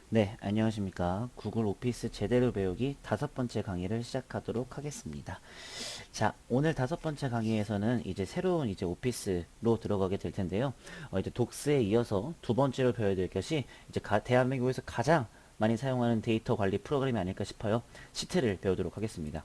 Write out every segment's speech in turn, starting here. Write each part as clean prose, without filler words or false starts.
네, 안녕하십니까. 구글 오피스 제대로 배우기 5번째 강의를 시작하도록 하겠습니다. 자, 오늘 5번째 강의에서는 이제 새로운 이제 오피스로 들어가게 될 텐데요. 이제 독스에 이어서 두 번째로 배워야 될 것이 이제 대한민국에서 가장 많이 사용하는 데이터 관리 프로그램이 아닐까 싶어요. 시트를 배우도록 하겠습니다.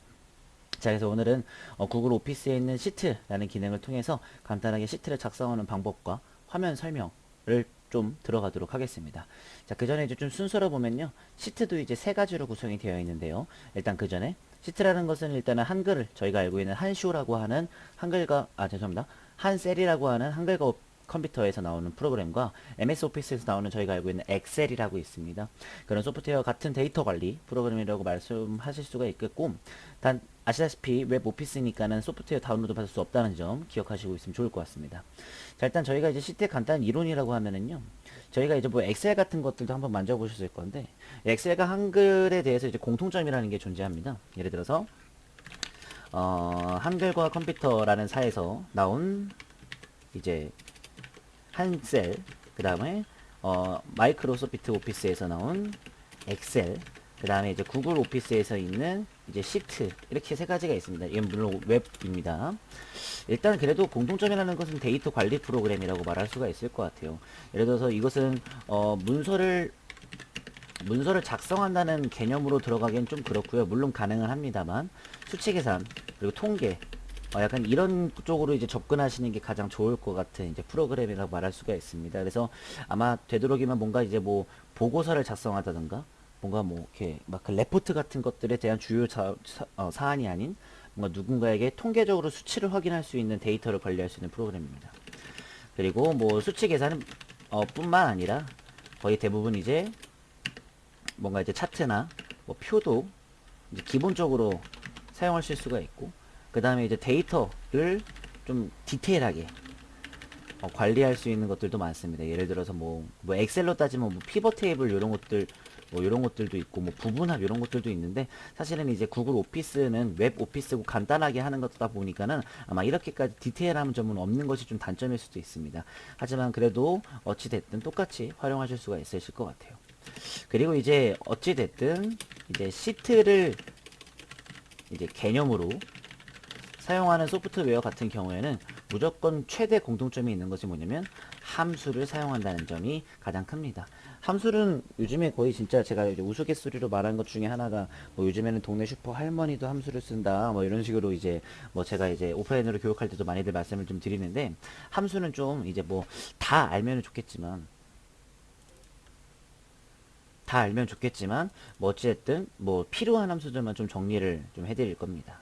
자, 그래서 오늘은 구글 오피스에 있는 시트라는 기능을 통해서 간단하게 시트를 작성하는 방법과 화면 설명을 좀 들어가도록 하겠습니다. 자, 그 전에 이제 좀 순서로 보면요. 시트도 이제 세 가지로 구성이 되어 있는데요. 일단 그 전에 시트라는 것은 일단은 한글을 저희가 알고 있는 한쇼라고 하는 한글과 죄송합니다. 한셀이라고 하는 한글과 컴퓨터에서 나오는 프로그램과 MS 오피스에서 나오는 저희가 알고 있는 엑셀이라고 있습니다. 그런 소프트웨어 같은 데이터 관리 프로그램이라고 말씀하실 수가 있겠고, 단 아시다시피 웹 오피스니까는 소프트웨어 다운로드 받을 수 없다는 점 기억하시고 있으면 좋을 것 같습니다. 자, 일단 저희가 이제 시트의 간단한 이론이라고 하면은요, 저희가 이제 뭐 엑셀 같은 것들도 한번 만져보셨을 건데, 엑셀과 한글에 대해서 이제 공통점이라는 게 존재합니다. 예를 들어서 한글과 컴퓨터라는 사에서 나온 이제 한셀, 그 다음에 마이크로소프트 오피스에서 나온 엑셀, 그 다음에 이제 구글 오피스에서 있는 이제 시트, 이렇게 세 가지가 있습니다. 이건 물론 웹입니다. 일단 그래도 공통점이라는 것은 데이터 관리 프로그램이라고 말할 수가 있을 것 같아요. 예를 들어서 이것은 문서를 작성한다는 개념으로 들어가기엔 좀 그렇고요. 물론 가능은 합니다만 수치 계산 그리고 통계 약간 이런 쪽으로 이제 접근하시는 게 가장 좋을 것 같은 이제 프로그램이라고 말할 수가 있습니다. 그래서 아마 되도록이면 뭔가 이제 뭐 보고서를 작성하다든가 뭔가 뭐 이렇게 막 그 레포트 같은 것들에 대한 주요 사안이 아닌 뭔가 누군가에게 통계적으로 수치를 확인할 수 있는 데이터를 관리할 수 있는 프로그램입니다. 그리고 뭐 수치 계산은 뿐만 아니라 거의 대부분 이제 뭔가 이제 차트나 뭐 표도 이제 기본적으로 사용하실 수가 있고, 그 다음에 이제 데이터를 좀 디테일하게 관리할 수 있는 것들도 많습니다. 예를 들어서 뭐 엑셀로 따지면 뭐 피벗 테이블 이런 것들 뭐 이런 것들도 있고 뭐 부분합 이런 것들도 있는데, 사실은 이제 구글 오피스는 웹 오피스고 간단하게 하는 것다 보니까는 아마 이렇게까지 디테일한 점은 없는 것이 좀 단점일 수도 있습니다. 하지만 그래도 어찌 됐든 똑같이 활용하실 수가 있으실 것 같아요. 그리고 이제 어찌 됐든 이제 시트를 이제 개념으로 사용하는 소프트웨어 같은 경우에는 무조건 최대 공통점이 있는 것이 뭐냐면 함수를 사용한다는 점이 가장 큽니다. 함수는 요즘에 거의 진짜 제가 이제 우스갯소리로 말한 것 중에 하나가 뭐 요즘에는 동네 슈퍼 할머니도 함수를 쓴다 뭐 이런 식으로 이제 뭐 제가 이제 오프라인으로 교육할 때도 많이들 말씀을 좀 드리는데, 함수는 좀 이제 뭐 다 알면은 좋겠지만 뭐 어찌됐든 뭐 필요한 함수들만 좀 정리를 좀 해드릴 겁니다.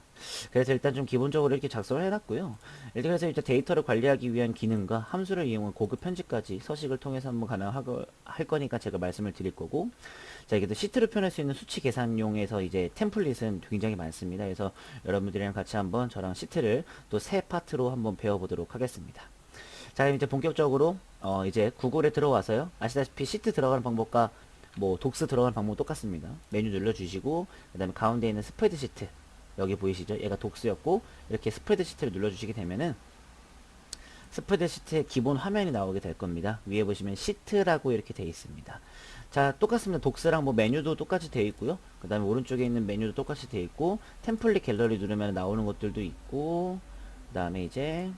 그래서 일단 좀 기본적으로 이렇게 작성을 해놨고요. 일단 그래서 일단 데이터를 관리하기 위한 기능과 함수를 이용한 고급 편집까지 서식을 통해서 한번 가능하고 할 거니까 제가 말씀을 드릴 거고, 자, 이게 또 시트로 표현할 수 있는 수치 계산용에서 이제 템플릿은 굉장히 많습니다. 그래서 여러분들이랑 같이 한번 저랑 시트를 또 세 파트로 한번 배워보도록 하겠습니다. 자, 그럼 이제 본격적으로 이제 구글에 들어와서요. 아시다시피 시트 들어가는 방법과 뭐 독스 들어가는 방법 똑같습니다. 메뉴 눌러주시고 그 다음에 가운데 있는 스프레드시트, 여기 보이시죠? 얘가 독스였고 이렇게 스프레드시트를 눌러주시게 되면은 스프레드시트의 기본 화면이 나오게 될 겁니다. 위에 보시면 시트라고 이렇게 되어 있습니다. 자, 똑같습니다. 독스랑 뭐 메뉴도 똑같이 되어 있고요. 그 다음에 오른쪽에 있는 메뉴도 똑같이 되어 있고, 템플릿 갤러리 누르면 나오는 것들도 있고, 그 다음에 이제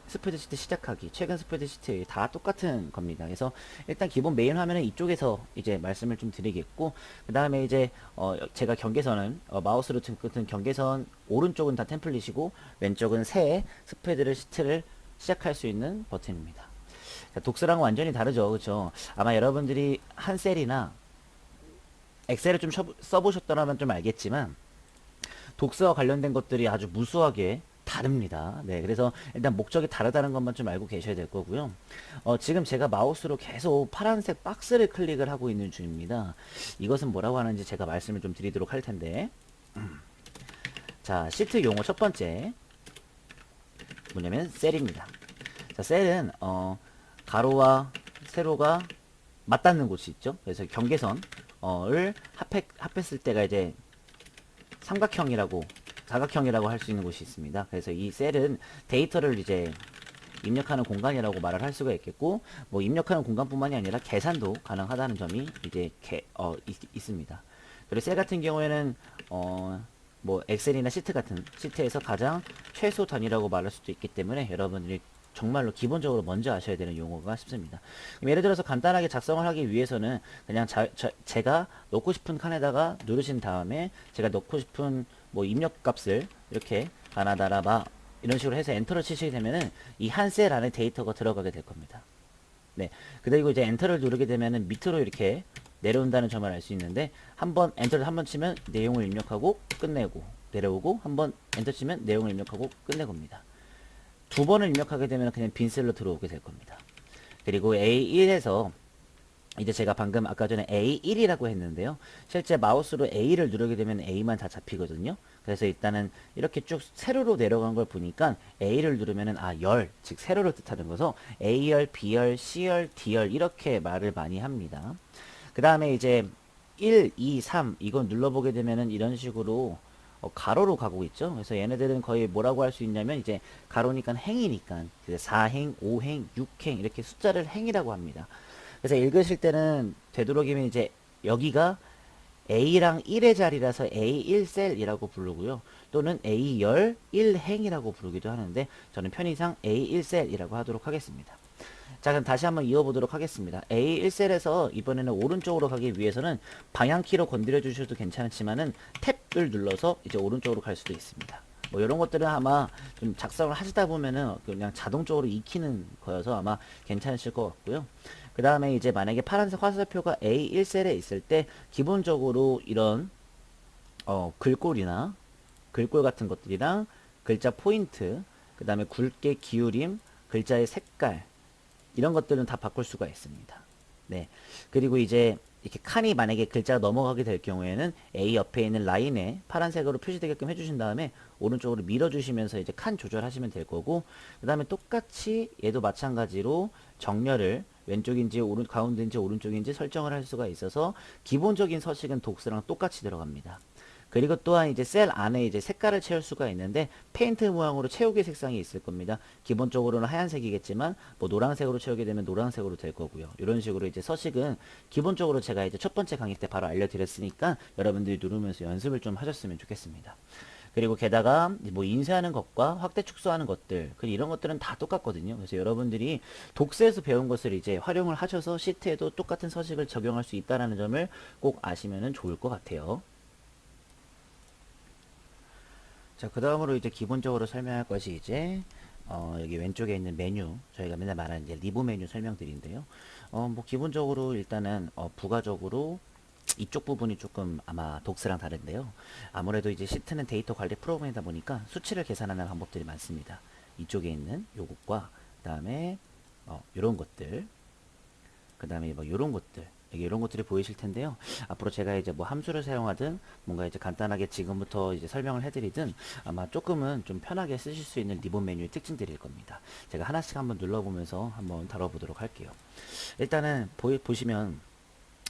스프레드시트 시작하기, 최근 스프레드시트 다 똑같은 겁니다. 그래서 일단 기본 메인 화면은 이쪽에서 이제 말씀을 좀 드리겠고, 그 다음에 이제 제가 경계선은 마우스로 끄는 경계선 오른쪽은 다 템플릿이고 왼쪽은 새 스프레드시트를 시작할 수 있는 버튼입니다. 자, 독스랑은 완전히 다르죠, 그렇죠? 아마 여러분들이 한셀이나 엑셀을 좀 써보셨더라면 좀 알겠지만 독서와 관련된 것들이 아주 무수하게 다릅니다. 네, 그래서 일단 목적이 다르다는 것만 좀 알고 계셔야 될 거고요. 지금 제가 마우스로 계속 파란색 박스를 클릭을 하고 있는 중입니다. 이것은 뭐라고 하는지 제가 말씀을 좀 드리도록 할 텐데, 자, 시트 용어 첫 번째 뭐냐면 셀입니다. 자, 셀은 가로와 세로가 맞닿는 곳이 있죠. 그래서 경계선을 합했을 때가 이제 삼각형이라고 사각형이라고 할 수 있는 곳이 있습니다. 그래서 이 셀은 데이터를 이제 입력하는 공간이라고 말을 할 수가 있겠고, 뭐 입력하는 공간뿐만이 아니라 계산도 가능하다는 점이 이제 있습니다. 그리고 셀 같은 경우에는 뭐 엑셀이나 시트 같은 시트에서 가장 최소 단위라고 말할 수도 있기 때문에 여러분들이 정말로 기본적으로 먼저 아셔야 되는 용어가 싶습니다. 예를 들어서 간단하게 작성을 하기 위해서는 그냥 제가 넣고 싶은 칸에다가 누르신 다음에 제가 넣고 싶은 뭐 입력 값을 이렇게 가나다라바 이런 식으로 해서 엔터를 치시게 되면은 이 한 셀 안에 데이터가 들어가게 될 겁니다. 네. 그리고 이제 엔터를 누르게 되면은 밑으로 이렇게 내려온다는 점을 알 수 있는데, 한번 엔터를 한번 치면 내용을 입력하고 끝내고, 내려오고 한번 엔터 치면 내용을 입력하고 끝내고입니다. 두 번을 입력하게 되면 그냥 빈셀로 들어오게 될 겁니다. 그리고 A1에서 이제 제가 방금 아까 전에 A1이라고 했는데요. 실제 마우스로 A를 누르게 되면 A만 다 잡히거든요. 그래서 일단은 이렇게 쭉 세로로 내려간 걸 보니까 A를 누르면은 열, 즉 세로를 뜻하는 거서 A열, B열, C열, D열 이렇게 말을 많이 합니다. 그 다음에 이제 1, 2, 3 이건 눌러보게 되면은 이런 식으로 가로로 가고 있죠. 그래서 얘네들은 거의 뭐라고 할 수 있냐면 이제 가로니까 행이니까 4행, 5행, 6행 이렇게 숫자를 행이라고 합니다. 그래서 읽으실 때는 되도록이면 이제 여기가 A랑 1의 자리라서 A1셀이라고 부르고요. 또는 A열 1행이라고 부르기도 하는데 저는 편의상 A1셀이라고 하도록 하겠습니다. 자, 그럼 다시 한번 이어보도록 하겠습니다. A1셀에서 이번에는 오른쪽으로 가기 위해서는 방향키로 건드려 주셔도 괜찮지만은 탭을 눌러서 이제 오른쪽으로 갈 수도 있습니다. 뭐 이런 것들은 아마 좀 작성을 하시다 보면은 그냥 자동적으로 익히는 거여서 아마 괜찮으실 것 같고요. 그 다음에 이제 만약에 파란색 화살표가 A1셀에 있을 때 기본적으로 이런 글꼴이나 글꼴 같은 것들이랑 글자 포인트, 그 다음에 굵게 기울임, 글자의 색깔 이런 것들은 다 바꿀 수가 있습니다. 네. 그리고 이제 이렇게 칸이 만약에 글자가 넘어가게 될 경우에는 A 옆에 있는 라인에 파란색으로 표시되게끔 해주신 다음에 오른쪽으로 밀어주시면서 이제 칸 조절하시면 될 거고, 그 다음에 똑같이 얘도 마찬가지로 정렬을 왼쪽인지 가운데인지 오른쪽인지 설정을 할 수가 있어서 기본적인 서식은 독스랑 똑같이 들어갑니다. 그리고 또한 이제 셀 안에 이제 색깔을 채울 수가 있는데 페인트 모양으로 채우기 색상이 있을 겁니다. 기본적으로는 하얀색이겠지만 뭐 노란색으로 채우게 되면 노란색으로 될 거고요. 이런 식으로 이제 서식은 기본적으로 제가 이제 첫 번째 강의 때 바로 알려드렸으니까 여러분들이 누르면서 연습을 좀 하셨으면 좋겠습니다. 그리고 게다가 뭐 인쇄하는 것과 확대 축소하는 것들, 그리고 이런 것들은 다 똑같거든요. 그래서 여러분들이 독서에서 배운 것을 이제 활용을 하셔서 시트에도 똑같은 서식을 적용할 수 있다는 점을 꼭 아시면 좋을 것 같아요. 자, 그 다음으로 이제 기본적으로 설명할 것이 이제 여기 왼쪽에 있는 메뉴, 저희가 맨날 말하는 이제 리브 메뉴 설명드린데요. 뭐 기본적으로 일단은 부가적으로 이쪽 부분이 조금 아마 독스랑 다른데요. 아무래도 이제 시트는 데이터 관리 프로그램이다 보니까 수치를 계산하는 방법들이 많습니다. 이쪽에 있는 요것과 그 다음에 요런 것들, 그 다음에 뭐 요런 것들, 이런 것들이 보이실 텐데요. 앞으로 제가 이제 뭐 함수를 사용하든 뭔가 이제 간단하게 지금부터 이제 설명을 해드리든 아마 조금은 좀 편하게 쓰실 수 있는 리본 메뉴의 특징들일 겁니다. 제가 하나씩 한번 눌러보면서 한번 다뤄보도록 할게요. 일단은 보시면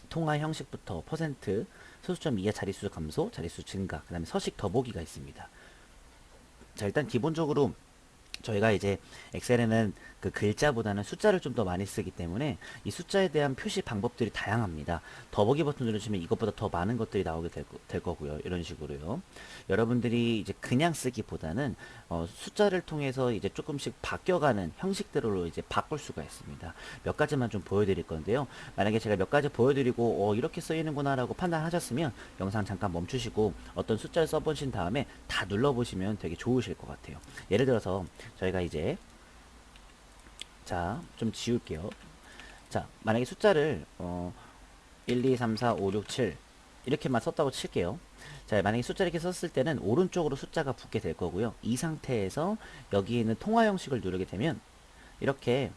통화 형식부터 퍼센트, 소수점 이하 자릿수 감소, 자릿수 증가, 그 다음에 서식 더보기가 있습니다. 자, 일단 기본적으로 저희가 이제 엑셀에는 그 글자보다는 숫자를 좀 더 많이 쓰기 때문에 이 숫자에 대한 표시 방법들이 다양합니다. 더보기 버튼 누르시면 이것보다 더 많은 것들이 나오게 될 거고요. 이런 식으로요. 여러분들이 이제 그냥 쓰기보다는 숫자를 통해서 이제 조금씩 바뀌어가는 형식대로 이제 바꿀 수가 있습니다. 몇 가지만 좀 보여드릴 건데요. 만약에 제가 몇 가지 보여드리고 이렇게 쓰이는구나 라고 판단하셨으면 영상 잠깐 멈추시고 어떤 숫자를 써보신 다음에 다 눌러보시면 되게 좋으실 것 같아요. 예를 들어서 저희가 이제 자, 좀 지울게요. 자, 만약에 숫자를 1, 2, 3, 4, 5, 6, 7 이렇게만 썼다고 칠게요. 자, 만약에 숫자 이렇게 썼을 때는 오른쪽으로 숫자가 붙게 될 거고요. 이 상태에서 여기 있는 통화 형식을 누르게 되면 이렇게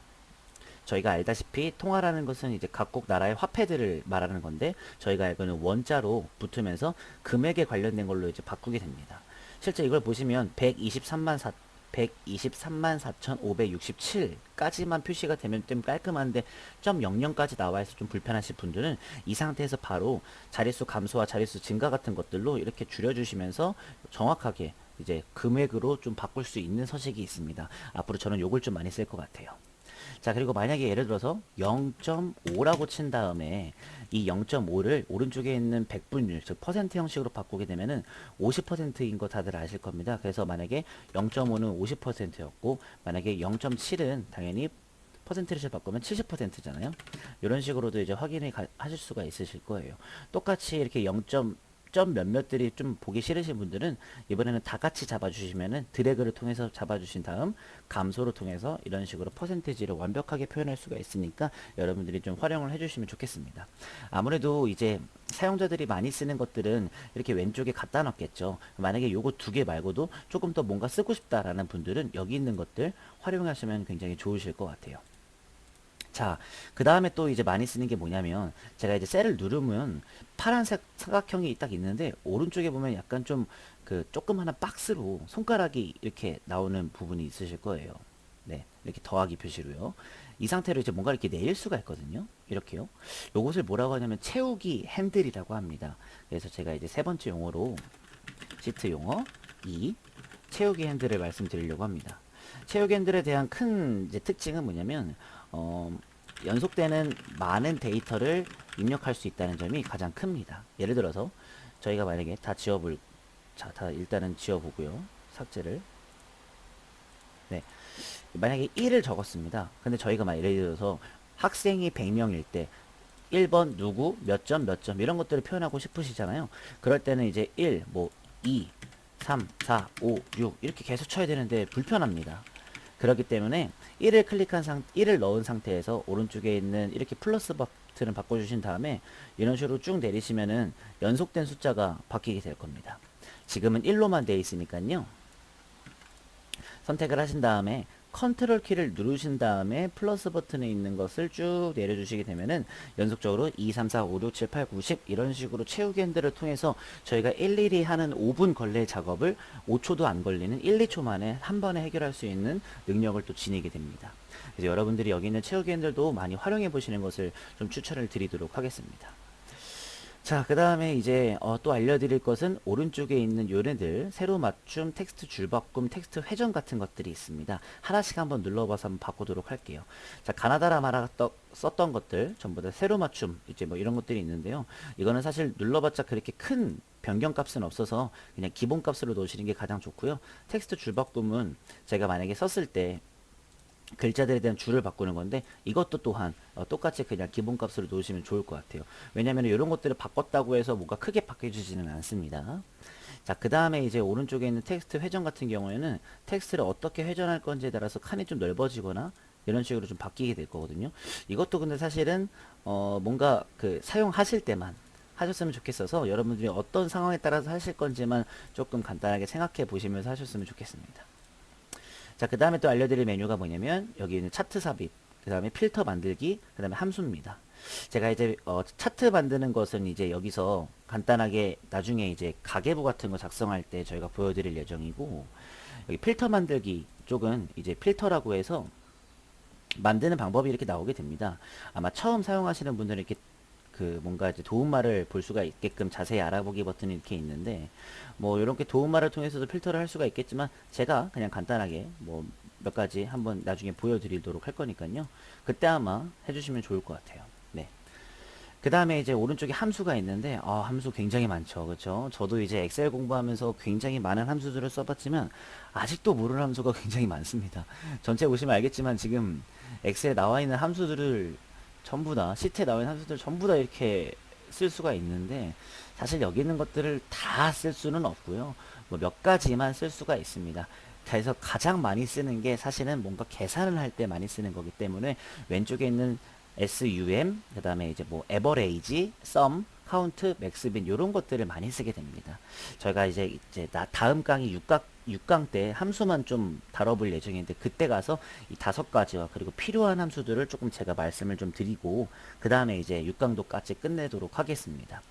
저희가 알다시피 통화라는 것은 이제 각국 나라의 화폐들을 말하는 건데 저희가 알고는 원자로 붙으면서 금액에 관련된 걸로 이제 바꾸게 됩니다. 실제 이걸 보시면 123만 4,567까지만 표시가 되면 좀 깔끔한데 0.00까지 나와있어 좀 불편하신 분들은 이 상태에서 바로 자릿수 감소와 자릿수 증가 같은 것들로 이렇게 줄여주시면서 정확하게 이제 금액으로 좀 바꿀 수 있는 서식이 있습니다. 앞으로 저는 요걸 좀 많이 쓸 것 같아요. 자, 그리고 만약에 예를 들어서 0.5라고 친 다음에 이 0.5를 오른쪽에 있는 백분율, 즉 퍼센트 형식으로 바꾸게 되면은 50%인 거 다들 아실 겁니다. 그래서 만약에 0.5는 50%였고 만약에 0.7은 당연히 퍼센트를 바꾸면 70%잖아요. 이런 식으로도 이제 확인을 하실 수가 있으실 거예요. 똑같이 이렇게 0점 몇몇들이 좀 보기 싫으신 분들은 이번에는 다 같이 잡아주시면은 드래그를 통해서 잡아주신 다음 감소를 통해서 이런 식으로 퍼센테이지를 완벽하게 표현할 수가 있으니까 여러분들이 좀 활용을 해주시면 좋겠습니다. 아무래도 이제 사용자들이 많이 쓰는 것들은 이렇게 왼쪽에 갖다 놨겠죠. 만약에 요거 두 개 말고도 조금 더 뭔가 쓰고 싶다라는 분들은 여기 있는 것들 활용하시면 굉장히 좋으실 것 같아요. 자, 그 다음에 또 이제 많이 쓰는 게 뭐냐면, 제가 이제 셀을 누르면 파란색 사각형이 딱 있는데, 오른쪽에 보면 약간 좀 그 조그마한 박스로 손가락이 이렇게 나오는 부분이 있으실 거예요. 네, 이렇게 더하기 표시로요. 이 상태로 이제 뭔가 이렇게 내릴 수가 있거든요. 이렇게요. 요것을 뭐라고 하냐면 채우기 핸들이라고 합니다. 그래서 제가 이제 세 번째 용어로 시트 용어 2 채우기 핸들을 말씀드리려고 합니다. 채우기 핸들에 대한 큰 이제 특징은 뭐냐면 연속되는 많은 데이터를 입력할 수 있다는 점이 가장 큽니다. 예를 들어서 저희가 만약에 다 지워볼 자, 다 일단은 지워보고요. 삭제를. 네. 만약에 1을 적었습니다. 근데 저희가 막 예를 들어서 학생이 100명일 때 1번 누구 몇 점 몇 점 이런 것들을 표현하고 싶으시잖아요. 그럴 때는 이제 1, 뭐 2, 3, 4, 5, 6 이렇게 계속 쳐야 되는데 불편합니다. 그렇기 때문에 1을 넣은 상태에서 오른쪽에 있는 이렇게 플러스 버튼을 바꿔주신 다음에 이런 식으로 쭉 내리시면은 연속된 숫자가 바뀌게 될 겁니다. 지금은 1로만 되어 있으니까요. 선택을 하신 다음에 컨트롤 키를 누르신 다음에 플러스 버튼에 있는 것을 쭉 내려주시게 되면은 연속적으로 2, 3, 4, 5, 6, 7, 8, 9, 10 이런 식으로 채우기 핸들을 통해서 저희가 일일이 하는 5분 걸레 작업을 5초도 안 걸리는 1, 2초 만에 한 번에 해결할 수 있는 능력을 또 지니게 됩니다. 그래서 여러분들이 여기 있는 채우기 핸들도 많이 활용해 보시는 것을 좀 추천을 드리도록 하겠습니다. 자, 그 다음에 이제 또 알려드릴 것은 오른쪽에 있는 요네들 세로 맞춤, 텍스트 줄바꿈, 텍스트 회전 같은 것들이 있습니다. 하나씩 한번 눌러봐서 한번 바꾸도록 할게요. 자, 가나다라 마라 썼던 것들 전부 다 세로 맞춤 이제 뭐 이런 것들이 있는데요. 이거는 사실 눌러봤자 그렇게 큰 변경 값은 없어서 그냥 기본 값으로 놓으시는 게 가장 좋고요. 텍스트 줄바꿈은 제가 만약에 썼을 때 글자들에 대한 줄을 바꾸는 건데 이것도 또한 똑같이 그냥 기본값으로 놓으시면 좋을 것 같아요. 왜냐하면 이런 것들을 바꿨다고 해서 뭔가 크게 바뀌어지지는 않습니다. 자, 그 다음에 이제 오른쪽에 있는 텍스트 회전 같은 경우에는 텍스트를 어떻게 회전할 건지에 따라서 칸이 좀 넓어지거나 이런 식으로 좀 바뀌게 될 거거든요. 이것도 근데 사실은 뭔가 그 사용하실 때만 하셨으면 좋겠어서 여러분들이 어떤 상황에 따라서 하실 건지만 조금 간단하게 생각해 보시면서 하셨으면 좋겠습니다. 자, 그 다음에 또 알려드릴 메뉴가 뭐냐면 여기 있는 차트 삽입, 그 다음에 필터 만들기, 그 다음에 함수입니다. 제가 이제 차트 만드는 것은 이제 여기서 간단하게 나중에 이제 가계부 같은 거 작성할 때 저희가 보여드릴 예정이고, 여기 필터 만들기 쪽은 이제 필터라고 해서 만드는 방법이 이렇게 나오게 됩니다. 아마 처음 사용하시는 분들은 이렇게 그 뭔가 이제 도움말을 볼 수가 있게끔 자세히 알아보기 버튼이 이렇게 있는데 뭐 이렇게 도움말을 통해서도 필터를 할 수가 있겠지만 제가 그냥 간단하게 뭐 몇 가지 한번 나중에 보여드리도록 할 거니까요. 그때 아마 해주시면 좋을 것 같아요. 네. 그 다음에 이제 오른쪽에 함수가 있는데 함수 굉장히 많죠. 그렇죠? 저도 이제 엑셀 공부하면서 굉장히 많은 함수들을 써봤지만 아직도 모르는 함수가 굉장히 많습니다. 전체 보시면 알겠지만 지금 엑셀에 나와 있는 함수들을 전부 다 시트에 나와 있는 함수들 전부 다 이렇게 쓸 수가 있는데 사실 여기 있는 것들을 다 쓸 수는 없고요. 뭐 몇 가지만 쓸 수가 있습니다. 그래서 가장 많이 쓰는 게 사실은 뭔가 계산을 할 때 많이 쓰는 거기 때문에 왼쪽에 있는 SUM, 그 다음에 이제 뭐 에버레이지, 썸, 카운트, 맥스빈 이런 것들을 많이 쓰게 됩니다. 저희가 이제 다음 강의 6강 때 함수만 좀 다뤄볼 예정인데 그때 가서 이 5가지와 그리고 필요한 함수들을 조금 제가 말씀을 좀 드리고 그 다음에 이제 6강도까지 끝내도록 하겠습니다.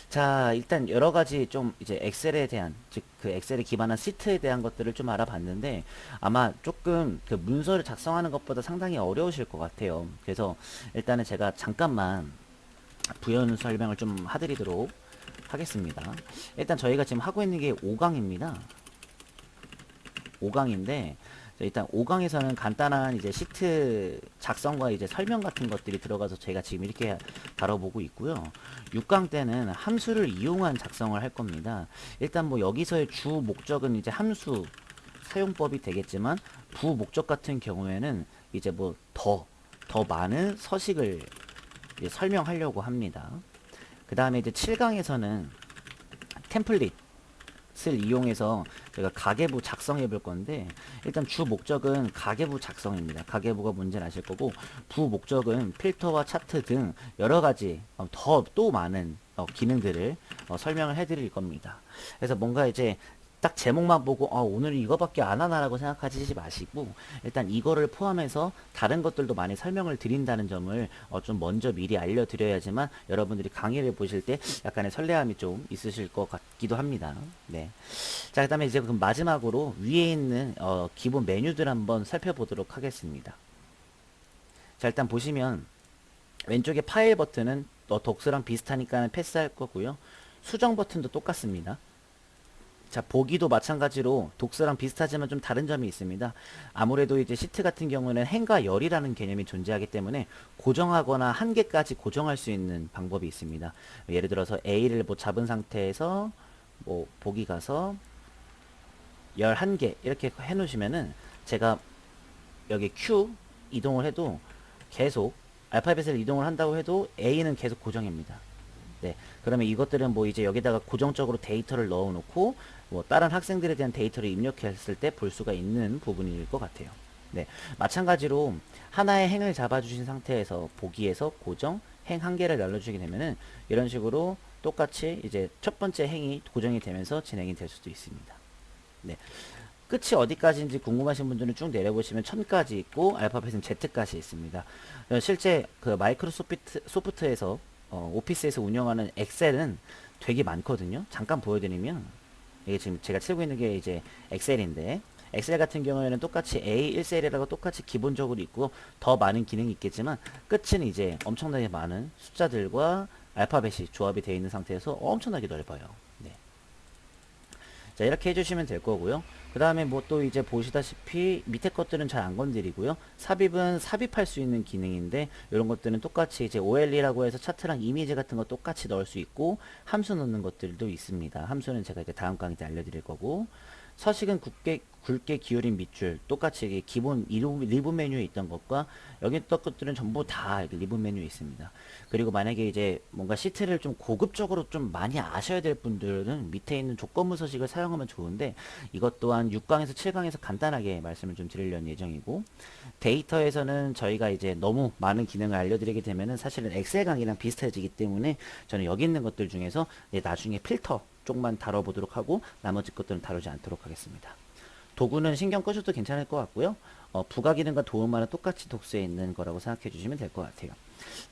자, 일단 여러 가지 좀 이제 엑셀에 대한 즉 그 엑셀에 기반한 시트에 대한 것들을 좀 알아봤는데 아마 조금 그 문서를 작성하는 것보다 상당히 어려우실 것 같아요. 그래서 일단은 제가 잠깐만 부연 설명을 좀 해드리도록 하겠습니다. 일단 저희가 지금 하고 있는 게 5강입니다. 5강인데 일단 5강에서는 간단한 이제 시트 작성과 이제 설명 같은 것들이 들어가서 제가 지금 이렇게 다뤄보고 있고요. 6강 때는 함수를 이용한 작성을 할 겁니다. 일단 뭐 여기서의 주 목적은 이제 함수 사용법이 되겠지만 부 목적 같은 경우에는 이제 뭐 더 많은 서식을 이제 설명하려고 합니다. 그 다음에 이제 7강에서는 템플릿 을 이용해서 제가 가계부 작성해 볼 건데 일단 주 목적은 가계부 작성입니다. 가계부가 뭔지는 아실 거고 부 목적은 필터와 차트 등 여러 가지 더 또 많은 기능들을 설명을 해 드릴 겁니다. 그래서 뭔가 이제 딱 제목만 보고 오늘 이거밖에 안 하나라고 생각하지 마시고 일단 이거를 포함해서 다른 것들도 많이 설명을 드린다는 점을 좀 먼저 미리 알려드려야지만 여러분들이 강의를 보실 때 약간의 설레함이 좀 있으실 것 같기도 합니다. 네. 자, 그 다음에 이제 그럼 마지막으로 위에 있는 기본 메뉴들 한번 살펴보도록 하겠습니다. 자, 일단 보시면 왼쪽에 파일 버튼은 독스랑 비슷하니까 패스할 거고요. 수정 버튼도 똑같습니다. 자, 보기도 마찬가지로 독스랑 비슷하지만 좀 다른 점이 있습니다. 아무래도 이제 시트 같은 경우는 행과 열이라는 개념이 존재하기 때문에 고정하거나 한 개까지 고정할 수 있는 방법이 있습니다. 예를 들어서 A를 뭐 잡은 상태에서 뭐 보기 가서 11개 이렇게 해 놓으시면은 제가 여기 Q 이동을 해도 계속 알파벳을 이동을 한다고 해도 A는 계속 고정입니다. 네. 그러면 이것들은 뭐 이제 여기다가 고정적으로 데이터를 넣어 놓고 뭐 다른 학생들에 대한 데이터를 입력했을 때 볼 수가 있는 부분일 것 같아요. 네. 마찬가지로 하나의 행을 잡아주신 상태에서 보기에서 고정, 행 한 개를 날려주게 되면은 이런 식으로 똑같이 이제 첫 번째 행이 고정이 되면서 진행이 될 수도 있습니다. 네. 끝이 어디까지인지 궁금하신 분들은 쭉 내려보시면 1000까지 있고 알파벳은 Z까지 있습니다. 실제 그 마이크로소프트에서 오피스에서 운영하는 엑셀은 되게 많거든요. 잠깐 보여드리면 이게 지금 제가 치고 있는 게 이제 엑셀인데 엑셀 같은 경우에는 똑같이 A1셀이라고 똑같이 기본적으로 있고 더 많은 기능이 있겠지만 끝은 이제 엄청나게 많은 숫자들과 알파벳이 조합이 되어 있는 상태에서 엄청나게 넓어요. 네. 자, 이렇게 해주시면 될 거고요. 그 다음에 뭐 또 이제 보시다시피 밑에 것들은 잘 안 건드리고요. 삽입은 삽입할 수 있는 기능인데 이런 것들은 똑같이 이제 OLE라고 해서 차트랑 이미지 같은 거 똑같이 넣을 수 있고 함수 넣는 것들도 있습니다. 함수는 제가 이제 다음 강의 때 알려드릴 거고 서식은 굵게 기울인 밑줄 똑같이 이게 기본 리브 메뉴에 있던 것과 여기 있던 것들은 전부 다 리브 메뉴에 있습니다. 그리고 만약에 이제 뭔가 시트를 좀 고급적으로 좀 많이 아셔야 될 분들은 밑에 있는 조건부 서식을 사용하면 좋은데 이것 또한 6강에서 7강에서 간단하게 말씀을 좀 드리려는 예정이고 데이터에서는 저희가 이제 너무 많은 기능을 알려드리게 되면은 사실은 엑셀 강의랑 비슷해지기 때문에 저는 여기 있는 것들 중에서 나중에 필터 쪽만 다뤄보도록 하고 나머지 것들은 다루지 않도록 하겠습니다. 도구는 신경 끄셔도 괜찮을 것 같고요. 부가 기능과 도움만은 똑같이 독스에 있는 거라고 생각해 주시면 될 것 같아요.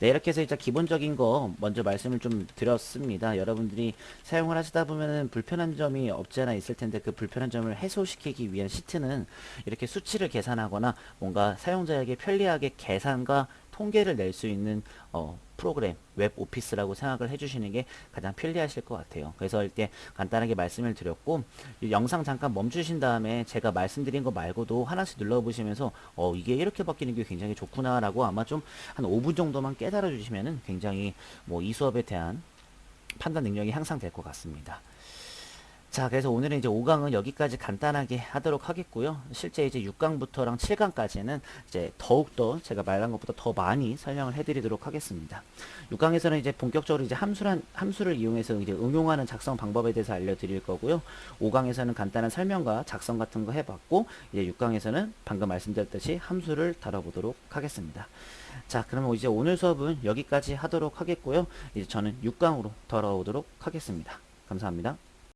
네, 이렇게 해서 일단 기본적인 거 먼저 말씀을 좀 드렸습니다. 여러분들이 사용을 하시다 보면은 불편한 점이 없지 않아 있을 텐데 그 불편한 점을 해소시키기 위한 시트는 이렇게 수치를 계산하거나 뭔가 사용자에게 편리하게 계산과 통계를 낼 수 있는 프로그램, 웹 오피스라고 생각을 해주시는 게 가장 편리하실 것 같아요. 그래서 이렇게 간단하게 말씀을 드렸고 이 영상 잠깐 멈추신 다음에 제가 말씀드린 거 말고도 하나씩 눌러보시면서 이게 이렇게 바뀌는 게 굉장히 좋구나 라고 아마 좀 한 5분 정도만 깨달아 주시면은 굉장히 뭐 이 수업에 대한 판단 능력이 향상될 것 같습니다. 자, 그래서 오늘은 이제 5강은 여기까지 간단하게 하도록 하겠고요. 실제 이제 6강부터랑 7강까지는 이제 더욱더 제가 말한 것보다 더 많이 설명을 해드리도록 하겠습니다. 6강에서는 이제 본격적으로 이제 함수를 이용해서 이제 응용하는 작성 방법에 대해서 알려드릴 거고요. 5강에서는 간단한 설명과 작성 같은 거 해봤고, 이제 6강에서는 방금 말씀드렸듯이 함수를 다뤄보도록 하겠습니다. 자, 그러면 이제 오늘 수업은 여기까지 하도록 하겠고요. 이제 저는 6강으로 돌아오도록 하겠습니다. 감사합니다.